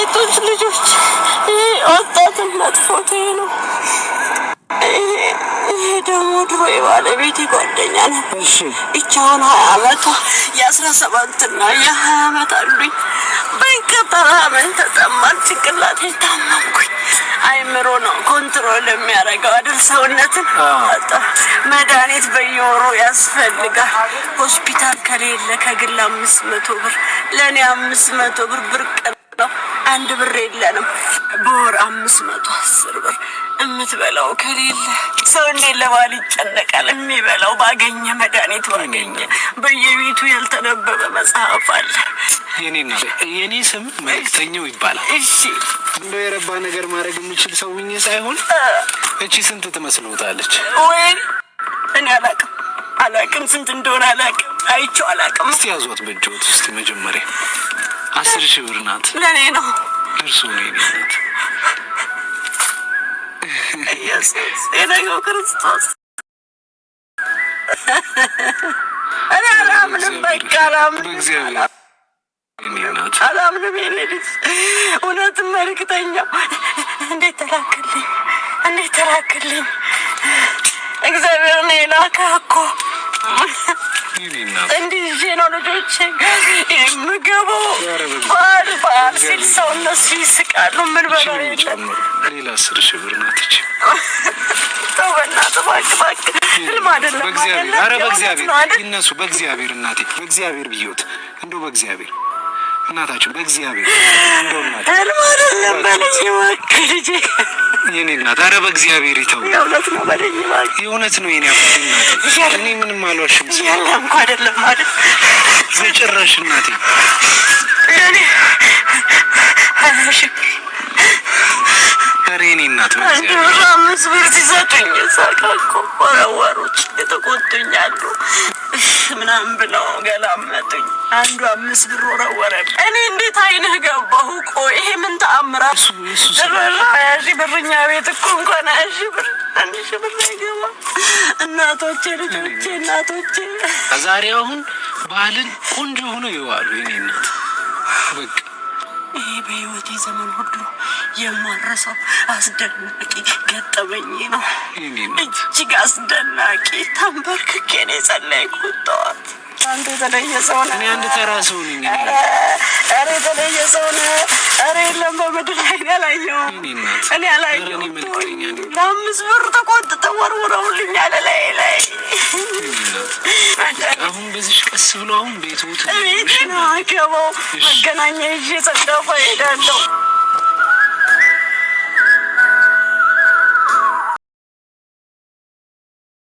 ሴቶች ልጆች ወጣትነት ፎቶ ነው። ይሄ ደግሞ ድሮ የባለቤቴ ጓደኛ ነበር። ይቻውን 20 አመቷ የ17ና የ20 አመት አሉኝ። በንቀጠራ ምን ተጠማን ጭንቅላቴ ታመምኩኝ። አይምሮ ነው ኮንትሮል የሚያደርገው አይደል? ሰውነትን መድኃኒት በየወሩ ያስፈልጋል። ሆስፒታል ከሌለ ከግል 500 ብር ለእኔ 500 ብር ብርቅ ነው። 1 ብር የለንም። በወር 510 ብር የምትበላው ከሌለ ሰው እንዴት ለባል ይጨነቃል? የሚበላው ባገኘ መድኃኒት ባገኘ። በየቤቱ ያልተነበበ መጽሐፍ አለ። የኔ ስም መልክተኛው ይባላል። እሺ እንደው የረባ ነገር ማድረግ የምችል ሰው ብኝ ሳይሆን እቺ ስንት ትመስለውታለች? ወይ እኔ አላቅም ስንት እንደሆነ አላቅም፣ አይቼው አላቅም። እስቲ ያዟት በእጅዎት። እስቲ መጀመሪያ 10,000 ብር ናት። ለኔ ነው እርሱ ነው ናት። ኢየሱስ የነገው ክርስቶስ እኔ አላምንም። በቃ አላምንም። አላምንም። የኔልጅ እውነትም መልክተኛው እንዴት ተላክልኝ እግዚአብሔር ነው የላከህ እኮ። እንዲህ ይዤ ነው ልጆቼ የምገባው። በዓል ሲል ሰው እነሱ ይስቃሉ። ምን በለው የለም። ሌላ 10,000 ብር ናት እቺ። ተው በእናትህ እባክህ፣ ህልም አይደለም። በእግዚአብሔር ኧረ በእግዚአብሔር ይነሱ። በእግዚአብሔር እናቴ፣ በእግዚአብሔር ብዬዎት እንደው በእግዚአብሔር እናታችሁ በእግዚአብሔር እንደው እናቴ ህልም አይደለም በልጅ እባክህ ልጄ የኔ እናት። ኧረ በእግዚአብሔር ይተው። የእውነት ነው በልኝ እባክህ። የእውነት ነው የኔ አባት እናቴ። እኔ ምንም አልዋሽም። ያለም እኮ አይደለም ማለት በጭራሽ እናቴ። እኔ አላሽም። ኧረ የኔ እናት አንድ ብር 5 ብር ሲሰጡኝ ሳቃኮ ወረወሩት። የተቆጡኛሉ ምናምን ብለው ገላመጡኝ። አንዱ 5 ብር ወረወረ። እኔ እንዴት አይነህ ገባሁ? ቆይ ይሄ ምን ተአምራት? እሺ ብርኛ ቤት እኮ እንኳን 1,000 ብር 1,000 ብር አይገባ። እናቶቼ ልጆቼ እናቶቼ ዛሬ አሁን ባህልን ቆንጆ ሆኖ ይዋሉ። የኔ እናት በቃ ይሄ በህይወቴ ዘመን ሁሉ የማረሳው አስደናቂ ገጠመኝ ነው። እጅግ አስደናቂ። ተንበርክኬ ነው የጸለይኩት ጠዋት። አንተ የተለየ ሰው ነህ። እኔ አንድ ተራ ሰው ነኝ። ኧረ የተለየ ሰው ነህ። ኧረ የለም በምድር ላይ አላየሁም። እኔ አላየሁም። 5 ብር ተቆጥተው ወርውረውልኛል ላይ። አሁን በዚህ ቀስ ብሎ አሁን ቤት ነው ገባው። መገናኛ ይዤ ጸዳፋ እሄዳለሁ።